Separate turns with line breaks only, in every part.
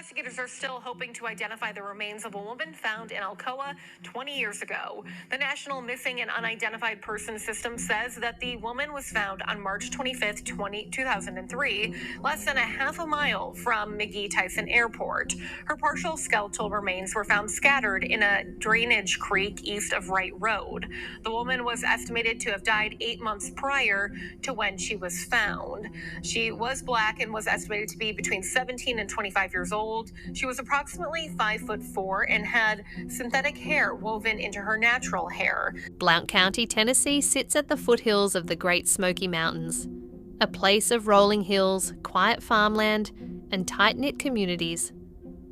Investigators are still hoping to identify the remains of a woman found in Alcoa 20 years ago. The National Missing and Unidentified Persons System says that the woman was found on March 25th, 2003, less than a half a mile from McGee-Tyson Airport. Her partial skeletal remains were found scattered in a drainage creek east of Wright Road. The woman was estimated to have died 8 months prior to when she was found. She was Black and was estimated to be between 17 and 25 years old. She was approximately 5'4" and had synthetic hair woven into her natural hair.
Blount County, Tennessee sits at the foothills of the Great Smoky Mountains, a place of rolling hills, quiet farmland, and tight-knit communities.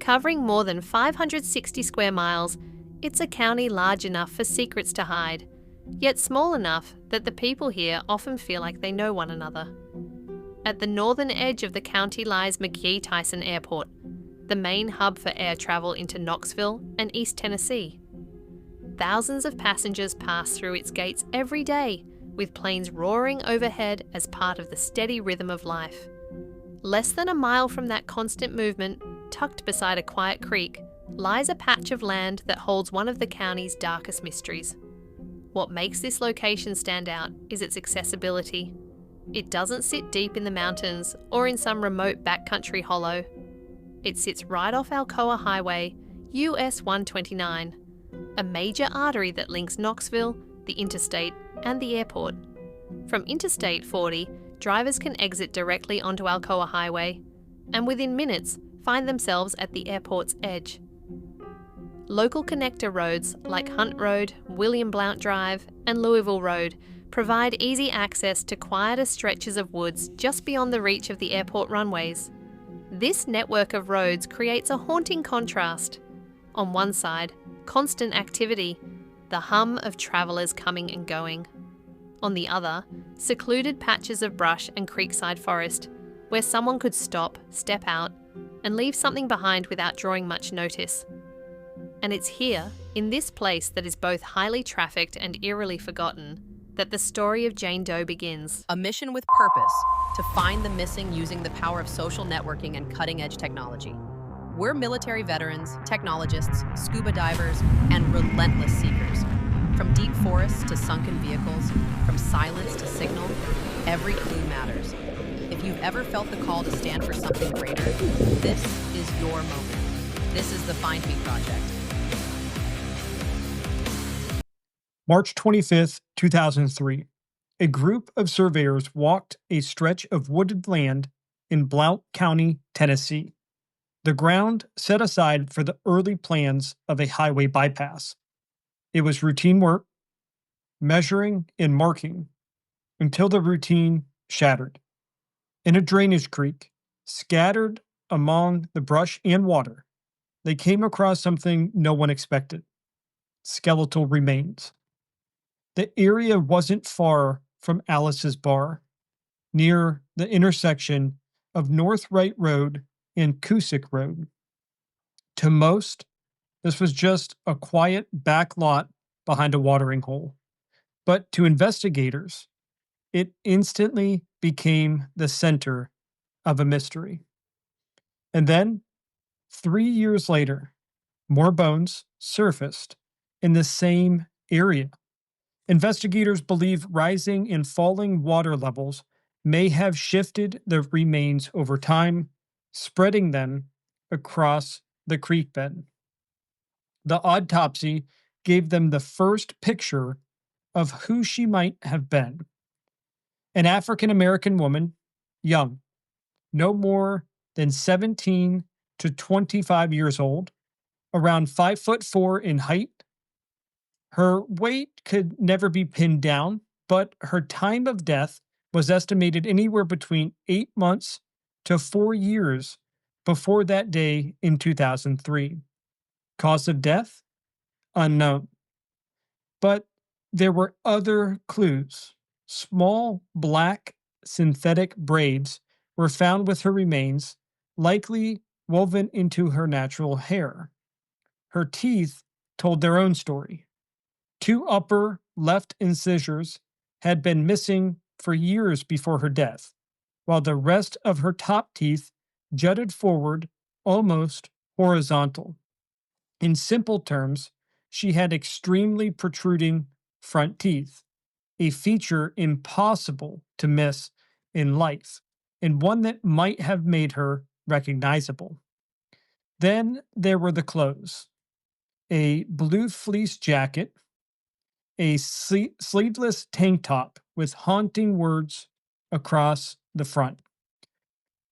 Covering more than 560 square miles, it's a county large enough for secrets to hide, yet small enough that the people here often feel like they know one another. At the northern edge of the county lies McGee-Tyson Airport, the main hub for air travel into Knoxville and East Tennessee. Thousands of passengers pass through its gates every day, with planes roaring overhead as part of the steady rhythm of life. Less than a mile from that constant movement, tucked beside a quiet creek, lies a patch of land that holds one of the county's darkest mysteries. What makes this location stand out is its accessibility. It doesn't sit deep in the mountains or in some remote backcountry hollow. It sits right off Alcoa Highway, US 129, a major artery that links Knoxville, the interstate, and the airport. From Interstate 40, drivers can exit directly onto Alcoa Highway, and within minutes find themselves at the airport's edge. Local connector roads like Hunt Road, William Blount Drive, and Louisville Road provide easy access to quieter stretches of woods just beyond the reach of the airport runways. This network of roads creates a haunting contrast. On one side, constant activity, the hum of travellers coming and going. On the other, secluded patches of brush and creekside forest, where someone could stop, step out, and leave something behind without drawing much notice. And it's here, in this place that is both highly trafficked and eerily forgotten, that the story of Jane Doe begins.
A mission with purpose to find the missing using the power of social networking and cutting-edge technology. We're military veterans, technologists, scuba divers, and relentless seekers. From deep forests to sunken vehicles, from silence to signal, every clue matters. If you've ever felt the call to stand for something greater, this is your moment. This is the Find Me Project.
March 25th, 2003, a group of surveyors walked a stretch of wooded land in Blount County, Tennessee, the ground set aside for the early plans of a highway bypass. It was routine work, measuring and marking, until the routine shattered. In a drainage creek, scattered among the brush and water, they came across something no one expected: skeletal remains. The area wasn't far from Alice's Bar, near the intersection of North Wright Road and Cusick Road. To most, this was just a quiet back lot behind a watering hole. But to investigators, it instantly became the center of a mystery. And then, 3 years later, more bones surfaced in the same area. Investigators believe rising and falling water levels may have shifted the remains over time, spreading them across the creek bed. The autopsy gave them the first picture of who she might have been: an African American woman, young, no more than 17 to 25 years old, around 5'4" in height. Her weight could never be pinned down, but her time of death was estimated anywhere between 8 months to 4 years before that day in 2003. Cause of death? Unknown. But there were other clues. Small black synthetic braids were found with her remains, likely woven into her natural hair. Her teeth told their own story. 2 upper left incisors had been missing for years before her death, while the rest of her top teeth jutted forward almost horizontal. In simple terms, she had extremely protruding front teeth, a feature impossible to miss in life, and one that might have made her recognizable. Then there were the clothes: a blue fleece jacket, a sleeveless tank top with haunting words across the front.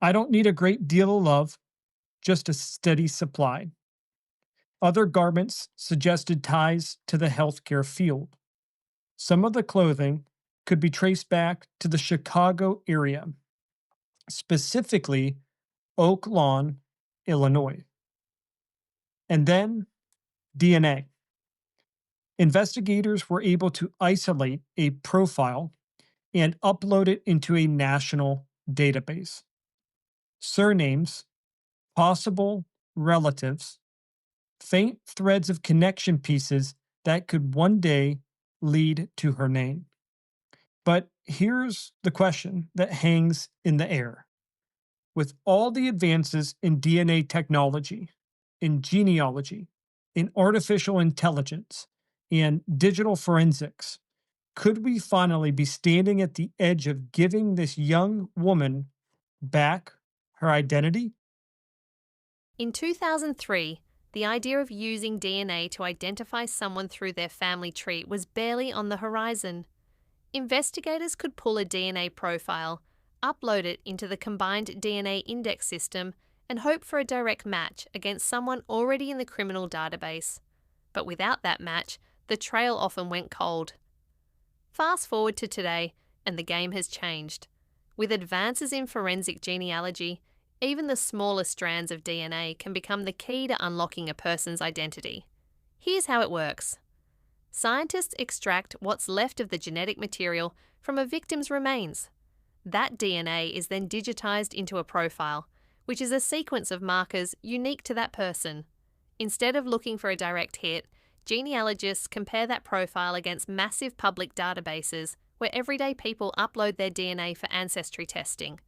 I don't need a great deal of love, just a steady supply. Other garments suggested ties to the healthcare field. Some of the clothing could be traced back to the Chicago area, specifically Oak Lawn, Illinois. And then DNA. Investigators were able to isolate a profile and upload it into a national database. Surnames, possible relatives, faint threads of connection pieces that could one day lead to her name. But here's the question that hangs in the air. With all the advances in DNA technology, in genealogy, in artificial intelligence, and digital forensics, could we finally be standing at the edge of giving this young woman back her identity?
In 2003, the idea of using DNA to identify someone through their family tree was barely on the horizon. Investigators could pull a DNA profile, upload it into the combined DNA index system, and hope for a direct match against someone already in the criminal database. But without that match, the trail often went cold. Fast forward to today, and the game has changed. With advances in forensic genealogy, even the smallest strands of DNA can become the key to unlocking a person's identity. Here's how it works. Scientists extract what's left of the genetic material from a victim's remains. That DNA is then digitized into a profile, which is a sequence of markers unique to that person. Instead of looking for a direct hit, genealogists compare that profile against massive public databases where everyday people upload their DNA for ancestry testing.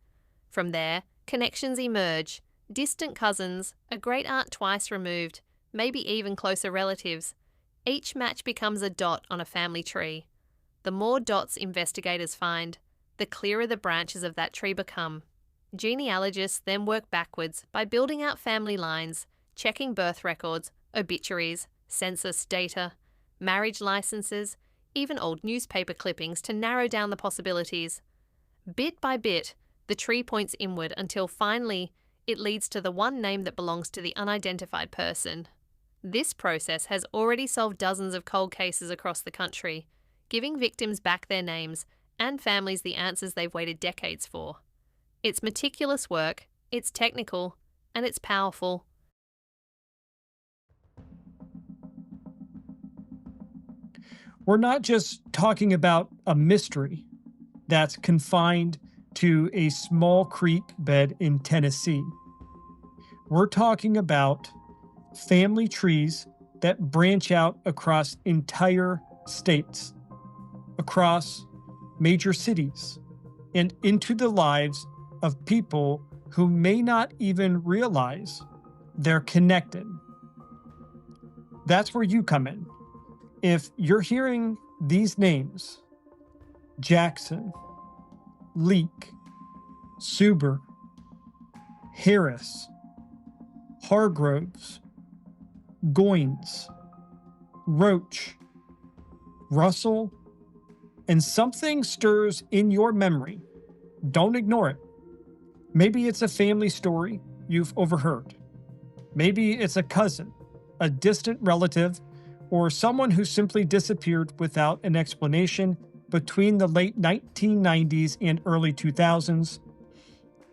From there, connections emerge: distant cousins, a great aunt twice removed, maybe even closer relatives. Each match becomes a dot on a family tree. The more dots investigators find, the clearer the branches of that tree become. Genealogists then work backwards by building out family lines, checking birth records, obituaries, census data, marriage licenses, even old newspaper clippings to narrow down the possibilities. Bit by bit, the tree points inward until finally it leads to the one name that belongs to the unidentified person. This process has already solved dozens of cold cases across the country, giving victims back their names and families the answers they've waited decades for. It's meticulous work, it's technical, and it's powerful.
We're not just talking about a mystery that's confined to a small creek bed in Tennessee. We're talking about family trees that branch out across entire states, across major cities, and into the lives of people who may not even realize they're connected. That's where you come in. If you're hearing these names: Jackson, Leak, Suber, Harris, Hargroves, Goins, Roach, Russell, and something stirs in your memory, don't ignore it. Maybe it's a family story you've overheard. Maybe it's a cousin, a distant relative, or someone who simply disappeared without an explanation between the late 1990s and early 2000s.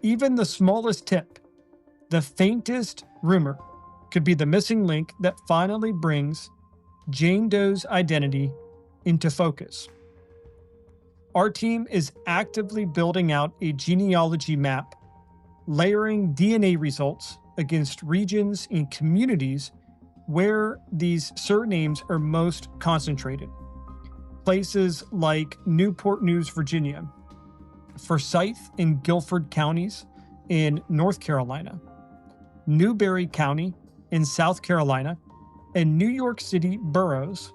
Even the smallest tip, the faintest rumor, could be the missing link that finally brings Jane Doe's identity into focus. Our team is actively building out a genealogy map, layering DNA results against regions and communities where these surnames are most concentrated. Places like Newport News, Virginia, Forsyth and Guilford counties in North Carolina, Newberry County in South Carolina, and New York City boroughs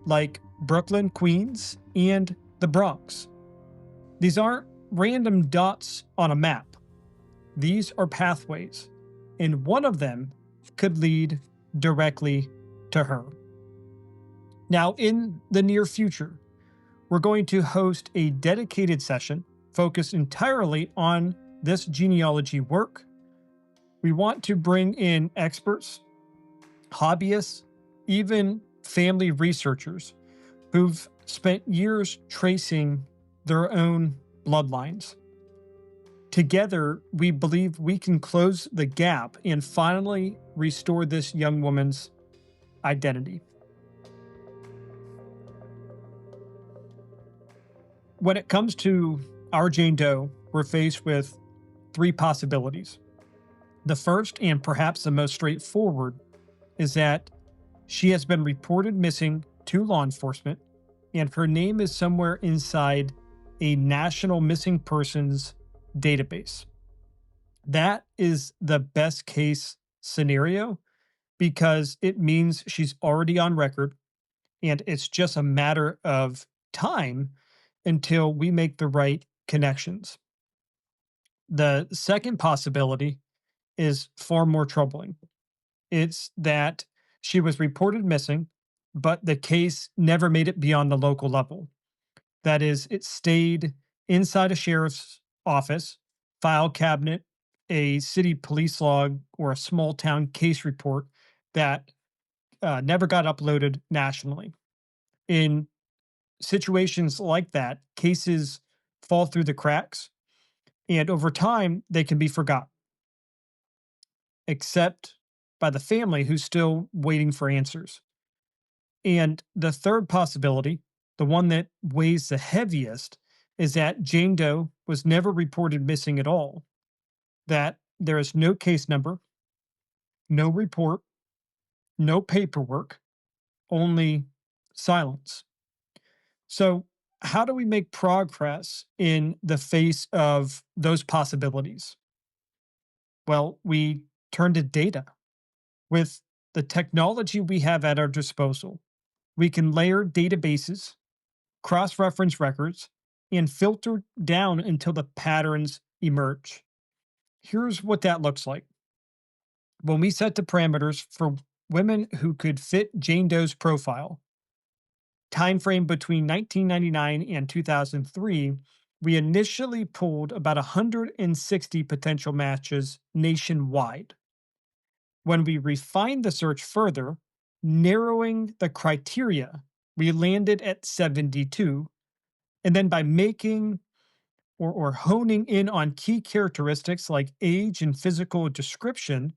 like Brooklyn, Queens, and the Bronx. These aren't random dots on a map. These are pathways, and one of them could lead directly to her. Now, in the near future, we're going to host a dedicated session focused entirely on this genealogy work. We want to bring in experts, hobbyists, even family researchers who've spent years tracing their own bloodlines. Together, we believe we can close the gap and finally restore this young woman's identity. When it comes to our Jane Doe, we're faced with three possibilities. The first, and perhaps the most straightforward, is that she has been reported missing to law enforcement, and her name is somewhere inside a national missing persons database. That is the best case scenario because it means she's already on record, and it's just a matter of time until we make the right connections. The second possibility is far more troubling. It's that she was reported missing, but the case never made it beyond the local level. That is, it stayed inside a sheriff's office, file cabinet, a city police log, or a small town case report that never got uploaded nationally. In situations like that, cases fall through the cracks, and over time, they can be forgotten, except by the family who's still waiting for answers. And the third possibility, the one that weighs the heaviest, is that Jane Doe was never reported missing at all, that there is no case number, no report, no paperwork, only silence. So, how do we make progress in the face of those possibilities? Well, we turn to data. With the technology we have at our disposal, we can layer databases, cross reference records, and filter down until the patterns emerge. Here's what that looks like. When we set the parameters for women who could fit Jane Doe's profile, time frame between 1999 and 2003, we initially pulled about 160 potential matches nationwide. When we refined the search further, narrowing the criteria, we landed at 72. And then by making or honing in on key characteristics like age and physical description,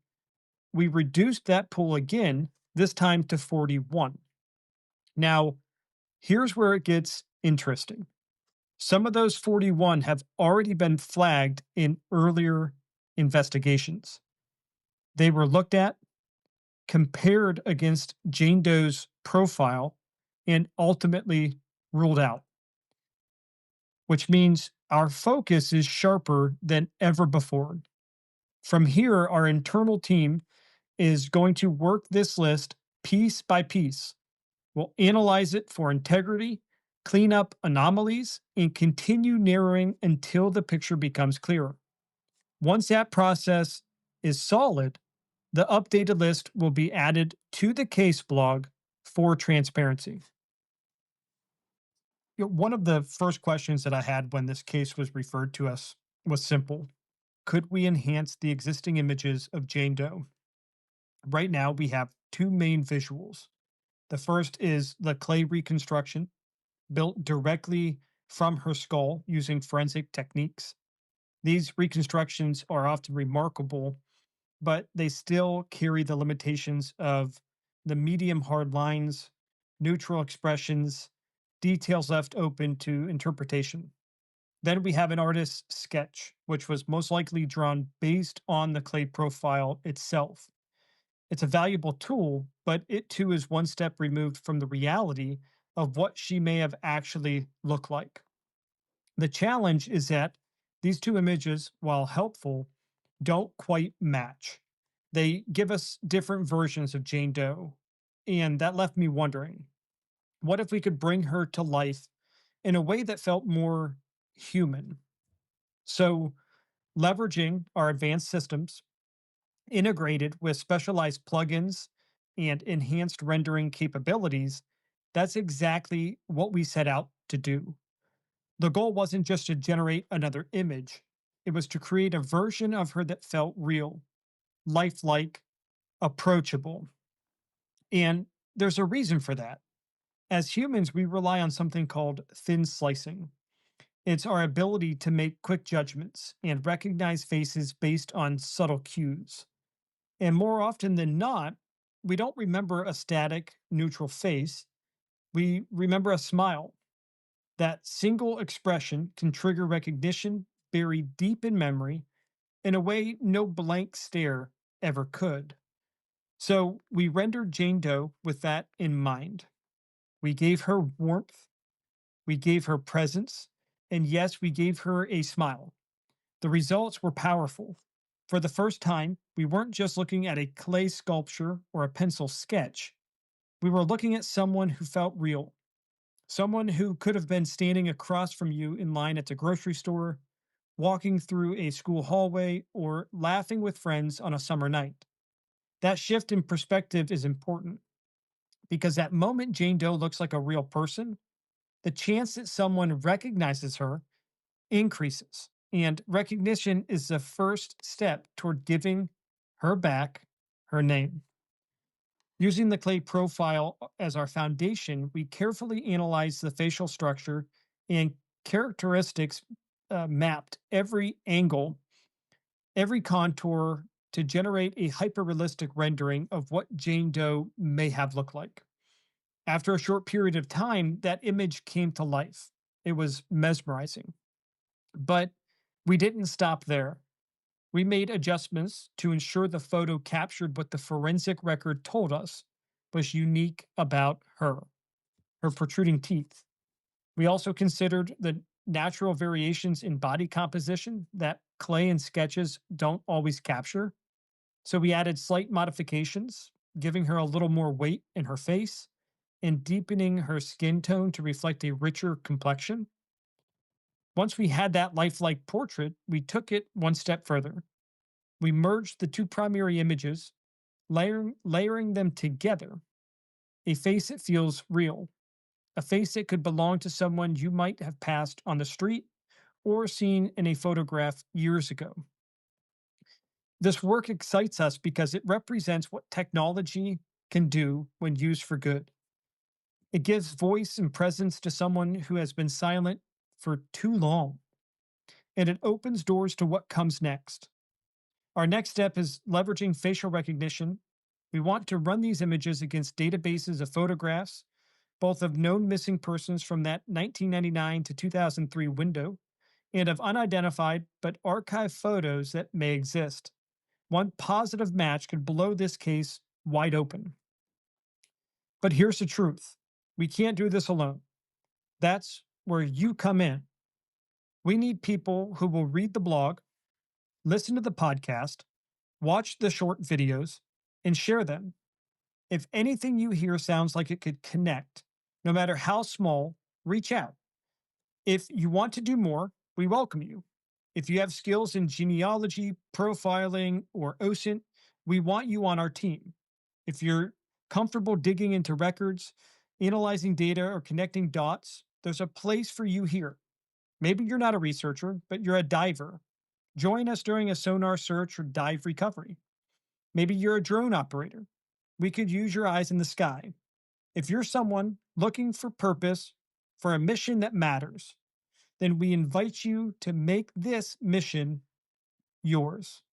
we reduced that pool again, this time to 41. Now, here's where it gets interesting. Some of those 41 have already been flagged in earlier investigations. They were looked at, compared against Jane Doe's profile, and ultimately ruled out, which means our focus is sharper than ever before. From here, our internal team is going to work this list piece by piece. We'll analyze it for integrity, clean up anomalies, and continue narrowing until the picture becomes clearer. Once that process is solid, the updated list will be added to the case blog for transparency. One of the first questions that I had when this case was referred to us was simple. Could we enhance the existing images of Jane Doe? Right now, we have two main visuals. The first is the clay reconstruction built directly from her skull using forensic techniques. These reconstructions are often remarkable, but they still carry the limitations of the medium hard lines, neutral expressions, details left open to interpretation. Then we have an artist's sketch, which was most likely drawn based on the clay profile itself. It's a valuable tool, but it too is one step removed from the reality of what she may have actually looked like. The challenge is that these two images, while helpful, don't quite match. They give us different versions of Jane Doe. And that left me wondering, what if we could bring her to life in a way that felt more human? So, leveraging our advanced systems integrated with specialized plugins and enhanced rendering capabilities, that's exactly what we set out to do. The goal wasn't just to generate another image, it was to create a version of her that felt real, lifelike, approachable. And there's a reason for that. As humans, we rely on something called thin slicing. It's our ability to make quick judgments and recognize faces based on subtle cues. And more often than not, we don't remember a static, neutral face. We remember a smile. That single expression can trigger recognition buried deep in memory in a way no blank stare ever could. So we rendered Jane Doe with that in mind. We gave her warmth, we gave her presence, and yes, we gave her a smile. The results were powerful. For the first time, we weren't just looking at a clay sculpture or a pencil sketch. We were looking at someone who felt real, someone who could have been standing across from you in line at the grocery store, walking through a school hallway, or laughing with friends on a summer night. That shift in perspective is important because that moment Jane Doe looks like a real person, the chance that someone recognizes her increases. And recognition is the first step toward giving her back her name. Using the clay profile as our foundation, we carefully analyzed the facial structure and characteristics, mapped every angle, every contour to generate a hyper-realistic rendering of what Jane Doe may have looked like. After a short period of time, that image came to life. It was mesmerizing. But we didn't stop there. We made adjustments to ensure the photo captured what the forensic record told us was unique about her protruding teeth. We also considered the natural variations in body composition that clay and sketches don't always capture. So we added slight modifications, giving her a little more weight in her face and deepening her skin tone to reflect a richer complexion. Once we had that lifelike portrait, we took it one step further. We merged the two primary images, layering them together. A face that feels real, a face that could belong to someone you might have passed on the street or seen in a photograph years ago. This work excites us because it represents what technology can do when used for good. It gives voice and presence to someone who has been silent for too long, and it opens doors to what comes next. Our next step is leveraging facial recognition. We want to run these images against databases of photographs, both of known missing persons from that 1999 to 2003 window, and of unidentified but archived photos that may exist. One positive match could blow this case wide open. But here's the truth: we can't do this alone. That's where you come in. We need people who will read the blog, listen to the podcast, watch the short videos, and share them. If anything you hear sounds like it could connect, no matter how small, reach out. If you want to do more, we welcome you. If you have skills in genealogy, profiling, or OSINT, we want you on our team. If you're comfortable digging into records, analyzing data, or connecting dots, there's a place for you here. Maybe you're not a researcher, but you're a diver. Join us during a sonar search or dive recovery. Maybe you're a drone operator. We could use your eyes in the sky. If you're someone looking for purpose, for a mission that matters, then we invite you to make this mission yours.